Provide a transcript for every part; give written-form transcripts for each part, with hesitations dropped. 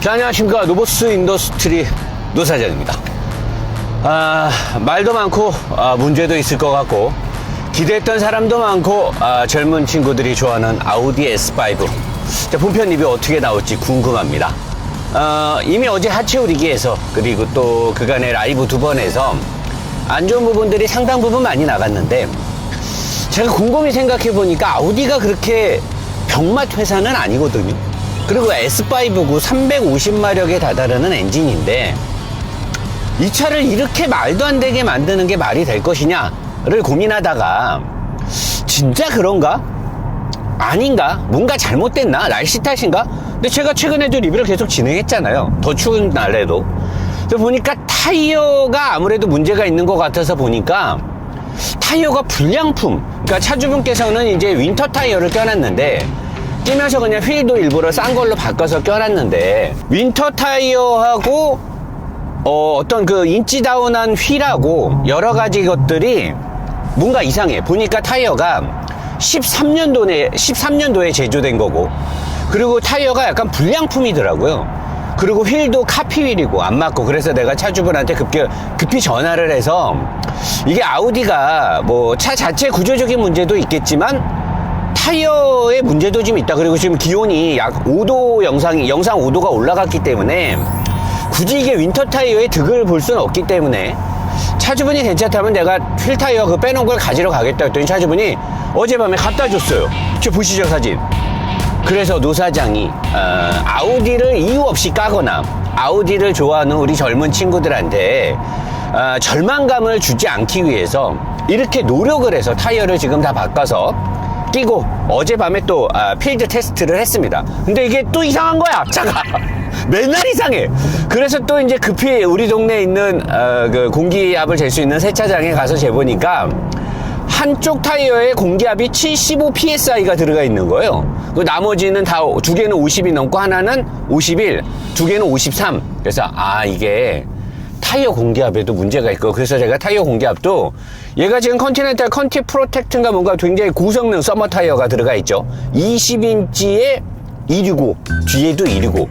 자, 안녕하십니까. 노보스 인더스트리 노사장입니다. 말도 많고 문제도 있을 것 같고 기대했던 사람도 많고 젊은 친구들이 좋아하는 아우디 S5 본편 리뷰 어떻게 나올지 궁금합니다. 이미 어제 하체오리기에서 그리고 또 그간의 라이브 2번에서 안 좋은 부분들이 상당 부분 많이 나갔는데 제가 곰곰이 생각해 보니까 아우디가 그렇게 병맛 회사는 아니거든요. 그리고 S5고 350마력에 다다르는 엔진인데 이 차를 이렇게 말도 안 되게 만드는 게 말이 될 것이냐를 고민하다가 진짜 그런가? 아닌가? 뭔가 잘못됐나? 날씨 탓인가? 근데 제가 최근에도 리뷰를 계속 진행했잖아요. 더 추운 날에도. 그래서 보니까 타이어가 아무래도 문제가 있는 것 같아서 보니까 타이어가 불량품. 그러니까 차주분께서는 이제 윈터 타이어를 껴놨는데 끼면서 그냥 휠도 일부러 싼 걸로 바꿔서 껴놨는데 윈터 타이어하고 어떤 그 인치 다운한 휠하고 여러 가지 것들이 뭔가 이상해. 보니까 타이어가 13년도에 제조된 거고 그리고 타이어가 약간 불량품이더라고요. 그리고 휠도 카피 휠이고 안 맞고 그래서 내가 차주분한테 급히 전화를 해서 이게 아우디가 뭐 차 자체 구조적인 문제도 있겠지만 타이어의 문제도 좀 있다. 그리고 지금 기온이 약 5도 영상 5도가 올라갔기 때문에 굳이 이게 윈터 타이어의 득을 볼 수는 없기 때문에 차주분이 괜찮다면 내가 휠 타이어 그 빼놓은 걸 가지러 가겠다 했더니 차주분이 어젯밤에 갖다 줬어요. 저 보시죠 사진. 그래서 노사장이 아우디를 이유 없이 까거나 아우디를 좋아하는 우리 젊은 친구들한테 절망감을 주지 않기 위해서 이렇게 노력을 해서 타이어를 지금 다 바꿔서 끼고 어젯밤에 또 필드 테스트를 했습니다. 근데 이게 또 이상한 거야 차가. 맨날 이상해. 그래서 또 이제 급히 우리 동네에 있는 그 공기압을 잴 수 있는 세차장에 가서 재보니까 한쪽 타이어에 공기압이 75psi가 들어가 있는 거예요. 그 나머지는 다 두 개는 50이 넘고 하나는 51, 두 개는 53. 그래서 이게 타이어 공기압에도 문제가 있고 그래서 제가 타이어 공기압도 얘가 지금 컨티넨탈 컨티 프로텍트인가 뭔가 굉장히 고성능 서머 타이어가 들어가 있죠. 20인치에 265 뒤에도 265.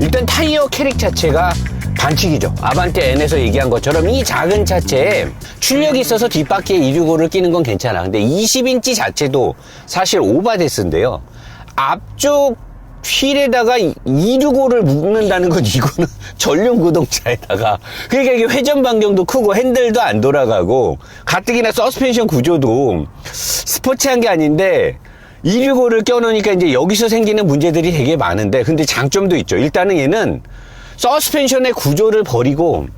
일단 타이어 캐릭 자체가 반칙이죠. 아반떼 N에서 얘기한 것처럼 이 작은 차체에 출력이 있어서 뒷바퀴에 265를 끼는 건 괜찮아. 근데 20인치 자체도 사실 오바데스인데요. 앞쪽 휠에다가 265를 묶는다는 건 이거는 전륜 구동차에다가 그러니까 이게 회전 반경도 크고 핸들도 안 돌아가고 가뜩이나 서스펜션 구조도 스포츠한 게 아닌데 265를 껴놓으니까 이제 여기서 생기는 문제들이 되게 많은데 근데 장점도 있죠. 일단은 얘는 서스펜션의 구조를 버리고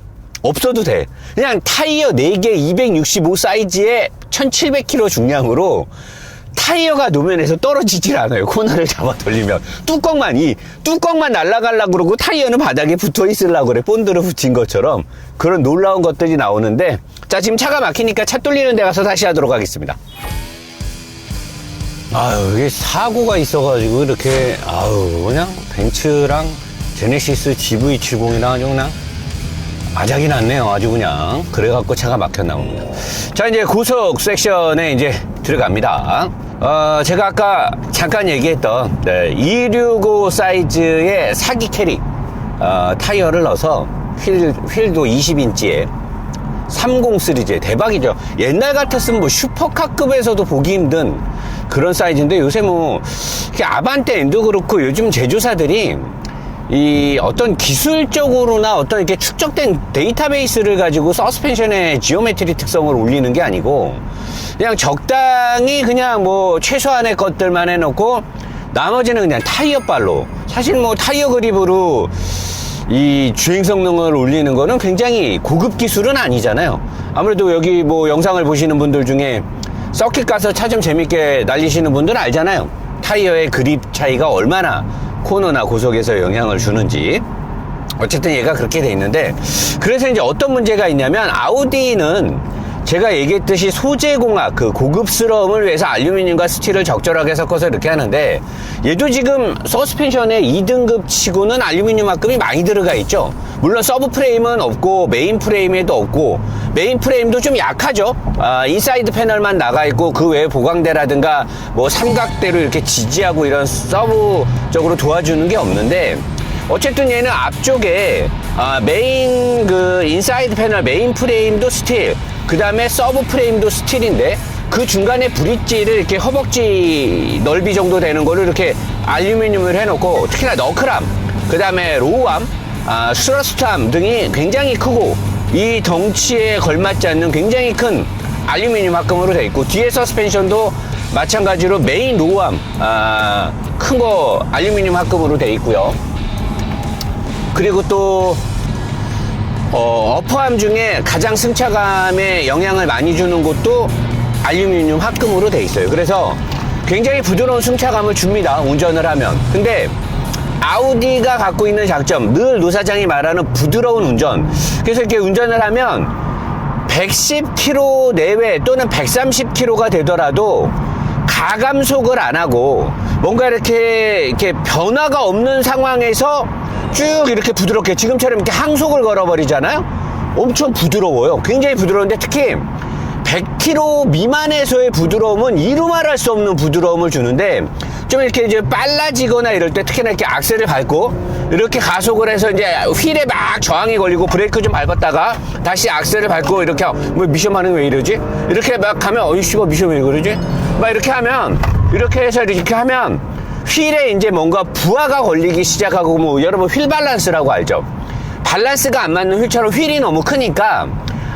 없어도 돼. 그냥 타이어 4개 265 사이즈에 1700kg 중량으로 타이어가 노면에서 떨어지질 않아요. 코너를 잡아 돌리면 뚜껑만 날아가려고 그러고 타이어는 바닥에 붙어 있으려고 그래. 본드를 붙인 것처럼 그런 놀라운 것들이 나오는데 자 지금 차가 막히니까 차 돌리는 데 가서 다시 하도록 하겠습니다. 이게 사고가 있어가지고 이렇게 그냥 벤츠랑 제네시스 GV70이랑 아주 그냥 아작이 났네요. 아주 그냥 그래갖고 차가 막혔나 봅니다. 자 이제 고속 섹션에 이제 들어갑니다. 제가 아까 잠깐 얘기했던 265 사이즈의 사기 캐릭 타이어를 넣어서 휠도 20인치에 30 시리즈에 대박이죠. 옛날 같았으면 뭐 슈퍼카급에서도 보기 힘든 그런 사이즈인데 요새 뭐 아반떼 N도 그렇고 요즘 제조사들이 이 어떤 기술적으로나 어떤 이렇게 축적된 데이터베이스를 가지고 서스펜션의 지오메트리 특성을 올리는 게 아니고 그냥 적당히 그냥 뭐 최소한의 것들만 해놓고 나머지는 그냥 타이어발로 사실 뭐 타이어 그립으로 이 주행 성능을 올리는 거는 굉장히 고급 기술은 아니잖아요. 아무래도 여기 뭐 영상을 보시는 분들 중에 서킷 가서 차 좀 재밌게 날리시는 분들은 알잖아요. 타이어의 그립 차이가 얼마나 코너나 고속에서 영향을 주는지. 어쨌든 얘가 그렇게 돼 있는데 그래서 이제 어떤 문제가 있냐면 아우디는 제가 얘기했듯이 소재공학 그 고급스러움을 위해서 알루미늄과 스틸을 적절하게 섞어서 이렇게 하는데 얘도 지금 서스펜션의 2등급 치고는 알루미늄합금이 많이 들어가 있죠. 물론 서브 프레임은 없고 메인 프레임에도 없고 메인 프레임도 좀 약하죠. 인사이드 패널만 나가 있고 그 외에 보강대라든가 뭐 삼각대로 이렇게 지지하고 이런 서브적으로 도와주는 게 없는데 어쨌든 얘는 앞쪽에 메인 그 인사이드 패널 메인 프레임도 스틸, 그 다음에 서브 프레임도 스틸인데 그 중간에 브릿지를 이렇게 허벅지 넓이 정도 되는 거를 이렇게 알루미늄을 해놓고, 특히나 너클암, 그 다음에 로우암, 스러스트암 등이 굉장히 크고 이 덩치에 걸맞지 않는 굉장히 큰 알루미늄 합금으로 되어 있고, 뒤에 서스펜션도 마찬가지로 메인 로우암 큰 거 알루미늄 합금으로 되어 있고요. 그리고 또 어퍼암 중에 가장 승차감에 영향을 많이 주는 곳도 알루미늄 합금으로 되어 있어요. 그래서 굉장히 부드러운 승차감을 줍니다, 운전을 하면. 근데 아우디가 갖고 있는 장점, 늘 노사장이 말하는 부드러운 운전. 그래서 이렇게 운전을 하면 110km 내외 또는 130km가 되더라도 가감속을 안 하고 뭔가 이렇게 변화가 없는 상황에서 쭉 이렇게 부드럽게, 지금처럼 이렇게 항속을 걸어버리잖아요. 엄청 부드러워요. 굉장히 부드러운데 특히 100km 미만에서의 부드러움은 이루 말할 수 없는 부드러움을 주는데, 좀 이렇게 이제 빨라지거나 이럴 때, 특히나 이렇게 악셀을 밟고 이렇게 가속을 해서 이제 휠에 막 저항이 걸리고 브레이크 좀 밟았다가 다시 악셀을 밟고 이렇게, 뭐 미션 반응 왜 이러지? 이렇게 막 가면 어이 씨발 미션 왜 그러지? 막 이렇게 하면, 이렇게 해서 이렇게 하면 휠에 이제 뭔가 부하가 걸리기 시작하고, 뭐 여러분 휠 밸런스라고 알죠? 밸런스가 안 맞는 휠처럼 휠이 너무 크니까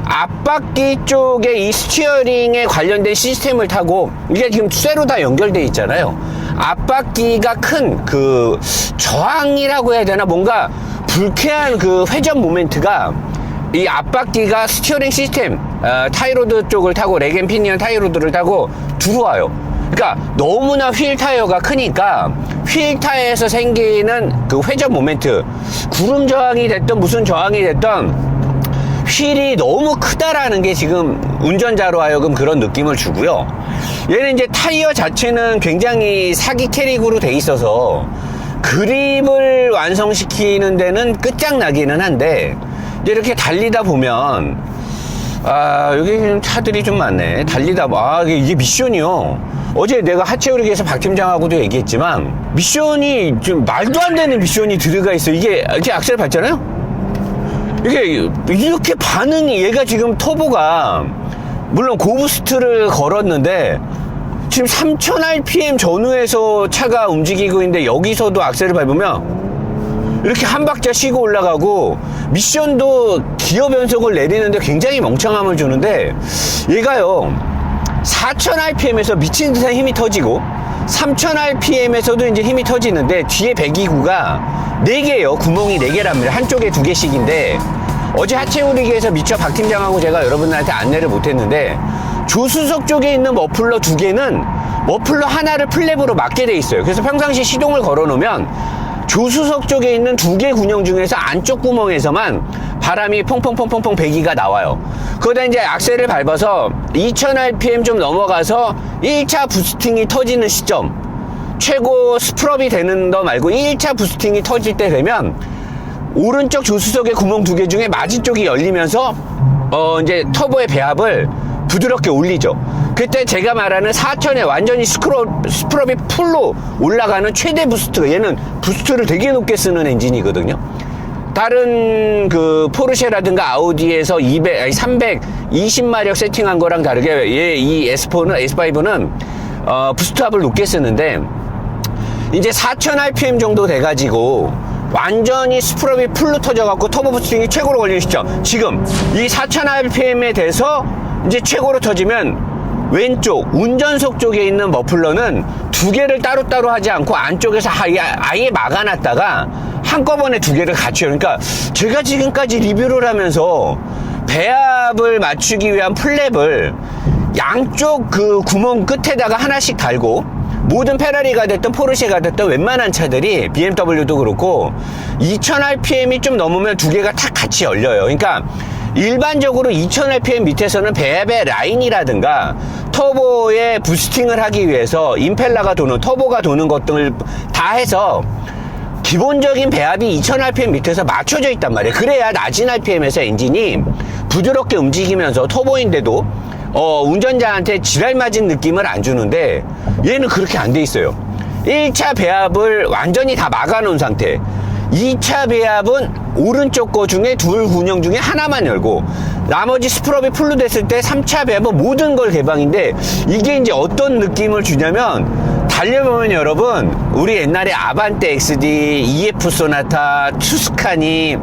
앞바퀴 쪽에 이 스티어링에 관련된 시스템을 타고, 이게 지금 쇠로 다 연결되어 있잖아요. 앞바퀴가 큰 그 저항이라고 해야 되나, 뭔가 불쾌한 그 회전 모멘트가 이 앞바퀴가 스티어링 시스템 타이로드 쪽을 타고, 렉앤 피니언 타이로드를 타고 들어와요. 그러니까 너무나 휠 타이어가 크니까 휠 타이어에서 생기는 그 회전 모멘트, 구름 저항이 됐던 무슨 저항이 됐던 휠이 너무 크다라는 게 지금 운전자로 하여금 그런 느낌을 주고요. 얘는 이제 타이어 자체는 굉장히 사기 캐릭으로 돼 있어서 그립을 완성시키는 데는 끝장나기는 한데, 이제 이렇게 달리다 보면 여기 차들이 좀 많네. 달리다 이게 미션이요. 어제 내가 하체오리기에서 박 팀장하고도 얘기했지만 미션이 좀 말도 안 되는 미션이 들어가 있어. 이게 이렇게 악셀 밟잖아요. 이게 이렇게 반응이, 얘가 지금 터보가 물론 고부스트를 걸었는데 지금 3000rpm 전후에서 차가 움직이고 있는데, 여기서도 악셀을 밟으면 이렇게 한 박자 쉬고 올라가고, 미션도 기어 변속을 내리는데 굉장히 멍청함을 주는데, 얘가요 4000rpm에서 미친 듯한 힘이 터지고 3000rpm에서도 이제 힘이 터지는데, 뒤에 배기구가 4개예요. 구멍이 4개랍니다. 한쪽에 2개씩인데, 어제 하체우리기에서 미처 박 팀장하고 제가 여러분들한테 안내를 못했는데, 조수석 쪽에 있는 머플러 2개는 머플러 하나를 플랩으로 막게 돼 있어요. 그래서 평상시 시동을 걸어 놓으면 조수석 쪽에 있는 2개 군용 중에서 안쪽 구멍에서만 바람이 퐁퐁퐁퐁퐁 배기가 나와요. 그러다 이제 악셀을 밟아서 2000rpm 좀 넘어가서 1차 부스팅이 터지는 시점, 최고 스프럽이 되는 거 말고 1차 부스팅이 터질 때 되면 오른쪽 조수석의 구멍 2개 중에 맞은 쪽이 열리면서 이제 터보의 배합을 부드럽게 올리죠. 그때 제가 말하는 4000에 완전히 스프럽이 풀로 올라가는 최대 부스트, 얘는 부스트를 되게 높게 쓰는 엔진이거든요. 다른 그 포르쉐라든가 아우디에서 320마력 세팅한 거랑 다르게 이 S5는 부스트압을 높게 쓰는데, 이제 4000rpm 정도 돼가지고 완전히 스프럽이 풀로 터져갖고 터보 부스팅이 최고로 걸리는 시점, 지금 이 4000rpm에 돼서 이제 최고로 터지면 왼쪽 운전석 쪽에 있는 머플러는 2개를 따로따로 하지 않고 안쪽에서 아예 막아놨다가 한꺼번에 2개를 같이 해요. 그러니까 제가 지금까지 리뷰를 하면서 배합을 맞추기 위한 플랩을 양쪽 그 구멍 끝에다가 하나씩 달고, 모든 페라리가 됐든 포르쉐가 됐든 웬만한 차들이, BMW도 그렇고 2000rpm이 좀 넘으면 2개가 탁 같이 열려요. 그러니까 일반적으로 2000rpm 밑에서는 배합의 라인이라든가 터보의 부스팅을 하기 위해서 임펠러가 도는, 터보가 도는 것들을 다 해서 기본적인 배합이 2000rpm 밑에서 맞춰져 있단 말이에요. 그래야 낮은 rpm에서 엔진이 부드럽게 움직이면서 터보인데도 운전자한테 지랄 맞은 느낌을 안 주는데, 얘는 그렇게 안 돼 있어요. 1차 배합을 완전히 다 막아놓은 상태. 2차 배합은 오른쪽 거 중에 둘 군형 중에 하나만 열고 나머지 스프럽이 풀로 됐을 때 3차 배합은 모든 걸 개방인데 이게 이제 어떤 느낌을 주냐면 달려보면 여러분 우리 옛날에 아반떼 XD, EF 소나타, 투스카니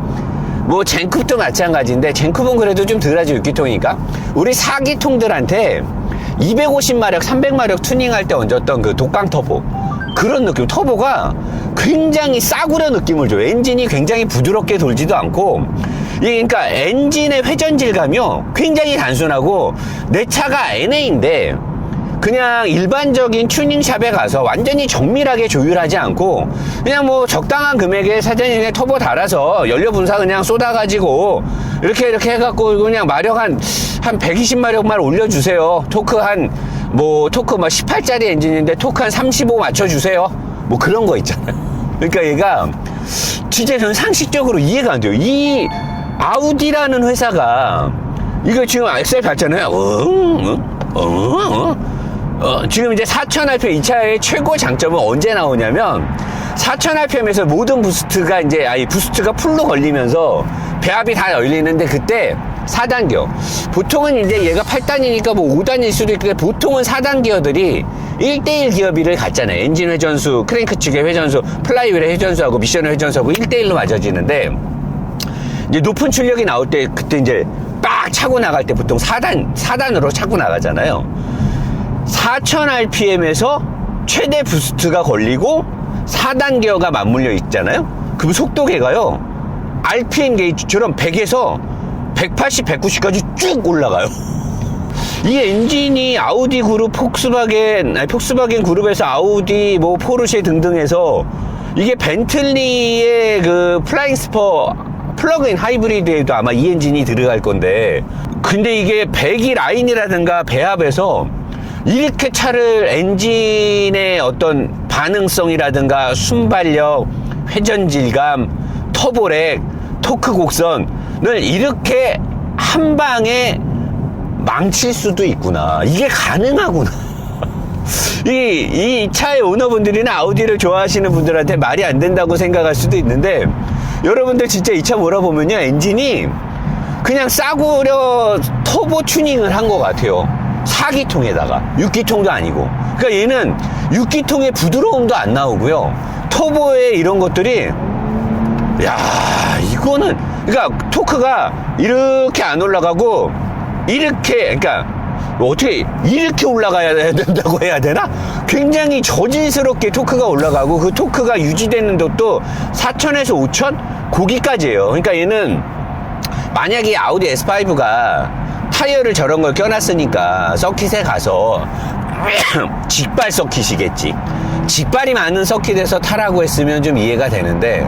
뭐 젠쿱도 마찬가지인데 젠쿱은 그래도 좀 덜하지 6기통이니까 우리 4기통들한테 250마력, 300마력 투닝할 때 얹었던 그 독강 터보 그런 느낌. 터보가 굉장히 싸구려 느낌을 줘요. 엔진이 굉장히 부드럽게 돌지도 않고 그러니까 엔진의 회전질감이요 굉장히 단순하고 내 차가 NA인데 그냥 일반적인 튜닝샵에 가서 완전히 정밀하게 조율하지 않고 그냥 뭐 적당한 금액에 사장님의 터보 달아서 연료 분사 그냥 쏟아가지고 이렇게 해갖고 그냥 마력 한 120마력만 올려주세요. 토크 토크 18짜리 엔진인데 토크 한 35 맞춰주세요. 뭐 그런 거 있잖아요. 그러니까 얘가 진짜 저는 상식적으로 이해가 안 돼요. 이 아우디라는 회사가 이거 지금 엑셀 봤잖아요. 지금 이제 4000rpm 이 차의 최고 장점은 언제 나오냐면 4000rpm에서 모든 부스트가 풀로 걸리면서 배합이 다 열리는데 그때 4단기어 보통은 이제 얘가 8단이니까 뭐 5단일 수도 있는데 보통은 4단 기어들이 1대1 기어비를 갖잖아요. 엔진 회전수, 크랭크 측의 회전수, 플라이휠의 회전수하고 미션의 회전수하고 1대1로 맞아지는데 이제 높은 출력이 나올 때 그때 이제 빡 차고 나갈 때 보통 4단으로 차고 나가잖아요. 4000rpm에서 최대 부스트가 걸리고 4단 기어가 맞물려 있잖아요. 그럼 속도계가요 RPM 게이지처럼 100에서 180, 190까지 쭉 올라가요. 이 엔진이 아우디 그룹, 폭스바겐 그룹에서 아우디, 뭐 포르쉐 등등해서 이게 벤틀리의 그 플라잉 스퍼 플러그인 하이브리드에도 아마 이 엔진이 들어갈 건데 근데 이게 배기 라인이라든가 배합에서 이렇게 차를 엔진의 어떤 반응성이라든가 순발력, 회전질감, 터보렉, 토크 곡선을 이렇게 한 방에 망칠 수도 있구나. 이게 가능하구나. 이 차의 오너분들이나 아우디를 좋아하시는 분들한테 말이 안 된다고 생각할 수도 있는데 여러분들 진짜 이 차 몰아보면요 엔진이 그냥 싸구려 터보 튜닝을 한 것 같아요. 4기통에다가 6기통도 아니고 그러니까 얘는 6기통의 부드러움도 안 나오고요 터보의 이런 것들이 야 이거는 그러니까 토크가 이렇게 안 올라가고 이렇게 그러니까 어떻게 이렇게 올라가야 된다고 해야 되나? 굉장히 저질스럽게 토크가 올라가고 그 토크가 유지되는 것도 4000에서 5000 거기까지예요. 그러니까 얘는 만약에 아우디 S5가 타이어를 저런 걸 껴놨으니까 서킷에 가서 직발 서킷이겠지. 직발이 많은 서킷에서 타라고 했으면 좀 이해가 되는데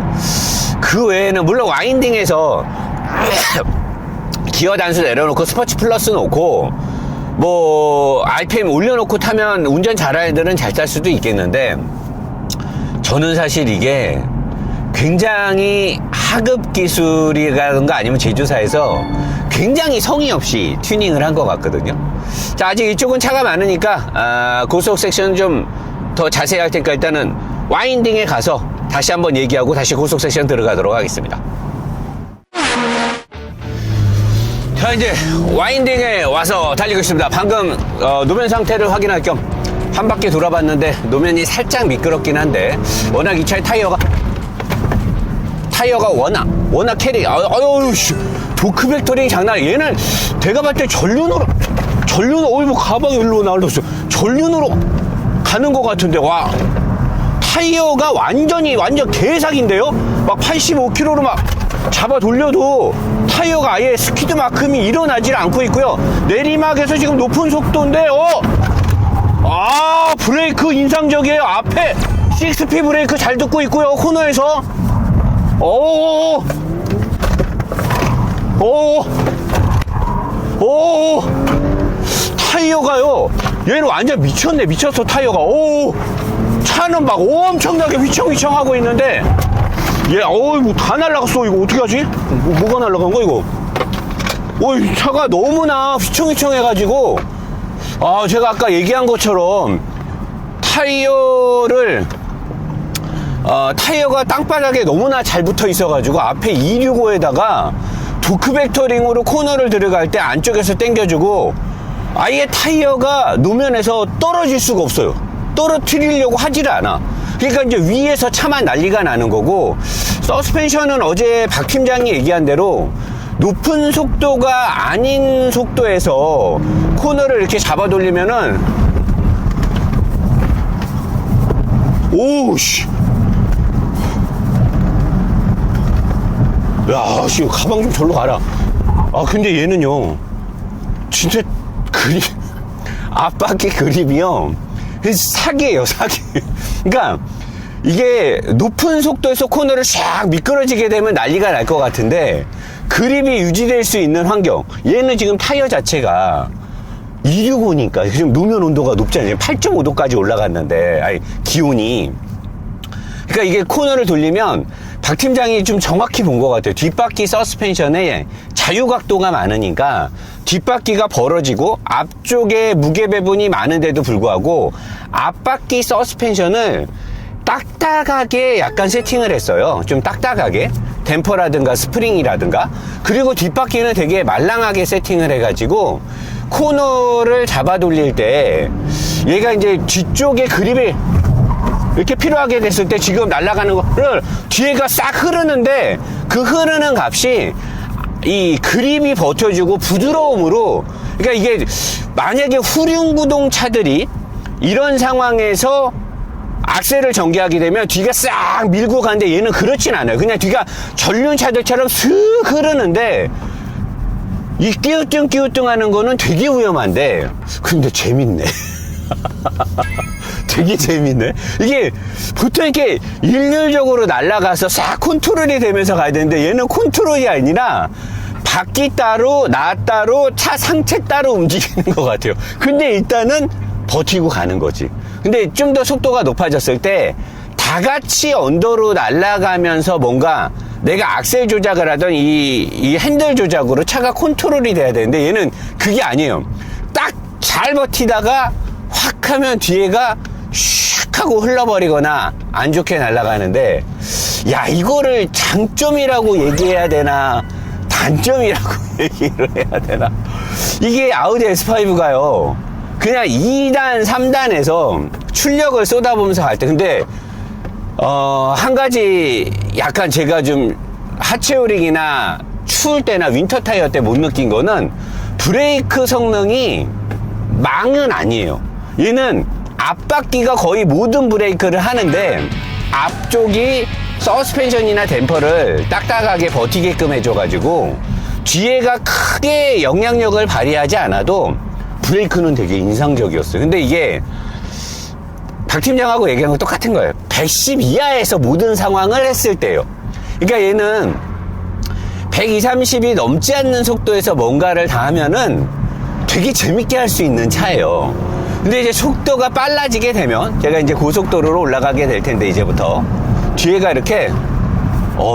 그 외에는 물론 와인딩에서 기어 단수 내려놓고 스포츠 플러스 놓고 뭐 RPM 올려놓고 타면 운전 잘하는 애들은 잘 탈 수도 있겠는데 저는 사실 이게 굉장히 하급 기술이라든가 아니면 제조사에서 굉장히 성의 없이 튜닝을 한 것 같거든요. 자, 아직 이쪽은 차가 많으니까 고속 섹션 좀 더 자세히 할 테니까 일단은 와인딩에 가서 다시 한번 얘기하고 다시 고속 섹션 들어가도록 하겠습니다. 자, 이제 와인딩에 와서 달리고 있습니다. 방금 노면 상태를 확인할 겸 한 바퀴 돌아봤는데 노면이 살짝 미끄럽긴 한데 워낙 이 차의 타이어가 워낙 캐리 도크 벡터링 장난 아니야. 얘는 내가 봤을 때 전륜으로 뭐 가방에 일로 날렸어. 전륜으로 가는 것 같은데 와 타이어가 완전 개사기인데요. 막 85km로 막 잡아 돌려도 타이어가 아예 스키드만큼이 일어나질 않고 있고요. 내리막에서 지금 높은 속도인데 브레이크 인상적이에요. 앞에 6P 브레이크 잘 듣고 있고요. 코너에서 타이어가요 얘는 완전 미쳤어 타이어가. 차는 막 엄청나게 휘청휘청 하고 있는데 뭐 다 날라갔어. 이거 어떻게 하지? 뭐가 날라간 거야 이거? 차가 너무나 휘청휘청 해가지고 제가 아까 얘기한 것처럼 타이어를 타이어가 땅바닥에 너무나 잘 붙어 있어가지고 앞에 265에다가 도크벡터링으로 코너를 들어갈 때 안쪽에서 당겨주고 아예 타이어가 노면에서 떨어질 수가 없어요. 떨어뜨리려고 하지를 않아. 그러니까 이제 위에서 차만 난리가 나는 거고, 서스펜션은 어제 박 팀장이 얘기한 대로 높은 속도가 아닌 속도에서 코너를 이렇게 잡아 돌리면은 오우씨, 야, 씨, 가방 좀 절로 가라. 아, 근데 얘는요, 진짜 앞바퀴 그립이요, 사기예요, 사기. 그러니까 이게 높은 속도에서 코너를 샥 미끄러지게 되면 난리가 날 것 같은데, 그립이 유지될 수 있는 환경, 얘는 지금 타이어 자체가 265니까 지금 노면 온도가 높잖아요. 8.5도까지 올라갔는데, 아니, 기온이. 그러니까 이게 코너를 돌리면 박 팀장이 좀 정확히 본 것 같아요. 뒷바퀴 서스펜션에 자유각도가 많으니까 뒷바퀴가 벌어지고 앞쪽에 무게 배분이 많은데도 불구하고 앞바퀴 서스펜션을 딱딱하게 약간 세팅을 했어요. 좀 딱딱하게. 댐퍼라든가 스프링이라든가. 그리고 뒷바퀴는 되게 말랑하게 세팅을 해가지고 코너를 잡아 돌릴 때 얘가 이제 뒤쪽에 그립이 이렇게 필요하게 됐을 때 지금 날아가는 거를 뒤에가 싹 흐르는데 그 흐르는 값이 이 그립이 버텨주고 부드러움으로, 그러니까 이게 만약에 후륜구동 차들이 이런 상황에서 악셀을 전개하게 되면 뒤가 싹 밀고 가는데 얘는 그렇진 않아요. 그냥 뒤가 전륜차들처럼 슥 흐르는데 이 끼우뚱 하는 거는 되게 위험한데, 근데 재밌네. 되게 재밌네. 이게 보통 이렇게 일률적으로 날아가서 싹 컨트롤이 되면서 가야 되는데 얘는 컨트롤이 아니라 바퀴 따로 나 따로 차 상체 따로 움직이는 것 같아요. 근데 일단은 버티고 가는 거지. 근데 좀 더 속도가 높아졌을 때 다 같이 언더로 날아가면서 뭔가 내가 악셀 조작을 하던 이 핸들 조작으로 차가 컨트롤이 돼야 되는데 얘는 그게 아니에요. 딱 잘 버티다가 확 하면 뒤에가 슉 하고 흘러버리거나 안 좋게 날아가는데, 야, 이거를 장점이라고 얘기해야 되나 단점이라고 얘기를 해야 되나. 이게 아우디 S5가요 그냥 2단 3단에서 출력을 쏟아보면서 갈 때, 근데 한 가지 약간 제가 좀 하체오링이나 추울 때나 윈터 타이어 때 못 느낀 거는 브레이크 성능이 망은 아니에요. 얘는 앞바퀴가 거의 모든 브레이크를 하는데 앞쪽이 서스펜션이나 댐퍼를 딱딱하게 버티게끔 해줘가지고 뒤에가 크게 영향력을 발휘하지 않아도 브레이크는 되게 인상적이었어요. 근데 이게 박 팀장하고 얘기한 거 똑같은 거예요. 110 이하에서 모든 상황을 했을 때요. 그러니까 얘는 120, 30이 넘지 않는 속도에서 뭔가를 다 하면은 되게 재밌게 할 수 있는 차예요. 근데 이제 속도가 빨라지게 되면, 제가 이제 고속도로로 올라가게 될 텐데 이제부터 뒤에가 이렇게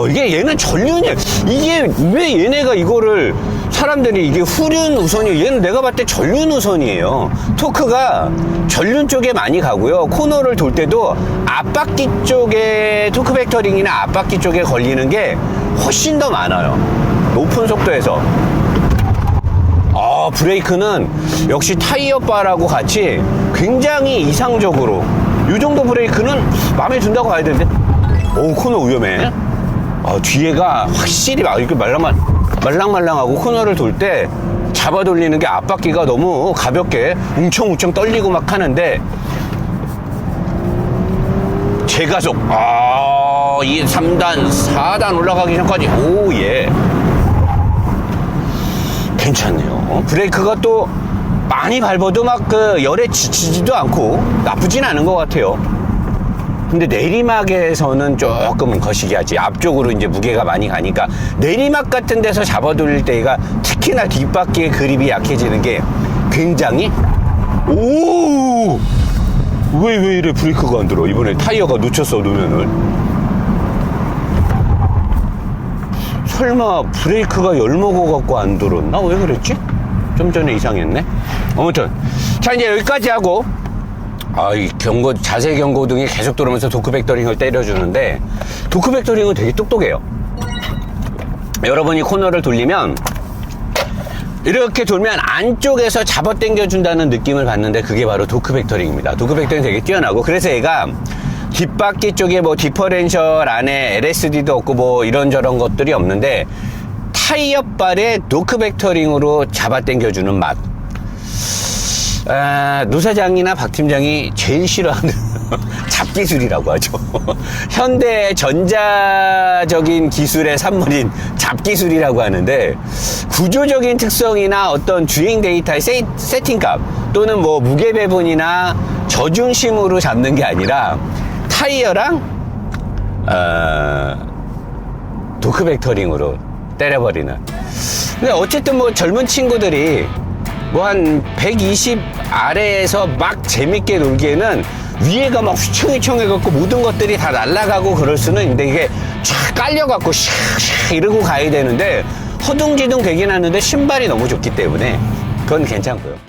이게 얘는 전륜이야. 이게 왜 얘네가 이거를 사람들이 이게 후륜 우선이에요. 얘는 내가 봤을 때 전륜 우선이에요. 토크가 전륜 쪽에 많이 가고요. 코너를 돌 때도 앞바퀴 쪽에 토크 벡터링이나 앞바퀴 쪽에 걸리는 게 훨씬 더 많아요. 높은 속도에서. 브레이크는 역시 타이어 바라고 같이 굉장히 이상적으로 이 정도 브레이크는 마음에 든다고 봐야 되는데, 코너 위험해. 뒤에가 확실히 막 이렇게 말랑말랑하고 코너를 돌 때 잡아 돌리는 게 앞바퀴가 너무 가볍게 웅청웅청 떨리고 막 하는데, 제가속 이 3단 4단 올라가기 전까지 예 괜찮네요. 브레이크가 또 많이 밟아도 막 그 열에 지치지도 않고 나쁘진 않은 것 같아요. 근데 내리막에서는 조금 거시기 하지. 앞쪽으로 이제 무게가 많이 가니까 내리막 같은 데서 잡아 돌릴 때가 특히나 뒷바퀴의 그립이 약해지는 게 굉장히 왜 이래 브레이크가 안 들어. 이번에 타이어가 놓쳤어 노면을. 설마 브레이크가 열 먹어갖고 안 들었나? 왜 그랬지? 좀 전에 이상했네. 아무튼 자, 이제 여기까지 하고 이 자세 경고등이 계속 들어오면서 도크 벡터링을 때려주는데, 도크 벡터링은 되게 똑똑해요. 여러분이 코너를 돌리면, 이렇게 돌면 안쪽에서 잡아당겨준다는 느낌을 받는데, 그게 바로 도크 벡터링입니다. 도크 벡터링 되게 뛰어나고, 그래서 얘가 뒷바퀴 쪽에 뭐 디퍼렌셜 안에 LSD도 없고 뭐 이런저런 것들이 없는데, 타이어 발에 도크 벡터링으로 잡아당겨주는 맛. 노 사장이나 박 팀장이 제일 싫어하는 잡기술이라고 하죠. 현대 전자적인 기술의 산물인 잡기술이라고 하는데, 구조적인 특성이나 어떤 주행 데이터의 세팅값 또는 뭐 무게 배분이나 저중심으로 잡는 게 아니라 타이어랑 도크 벡터링으로 때려버리는. 근데 어쨌든 뭐 젊은 친구들이 뭐 한 120 아래에서 막 재밌게 놀기에는 위에가 막 휘청휘청 해갖고 모든 것들이 다 날아가고 그럴 수는 있는데, 이게 쫙 깔려갖고 샥샥 이러고 가야 되는데 허둥지둥 되긴 하는데 신발이 너무 좋기 때문에 그건 괜찮고요.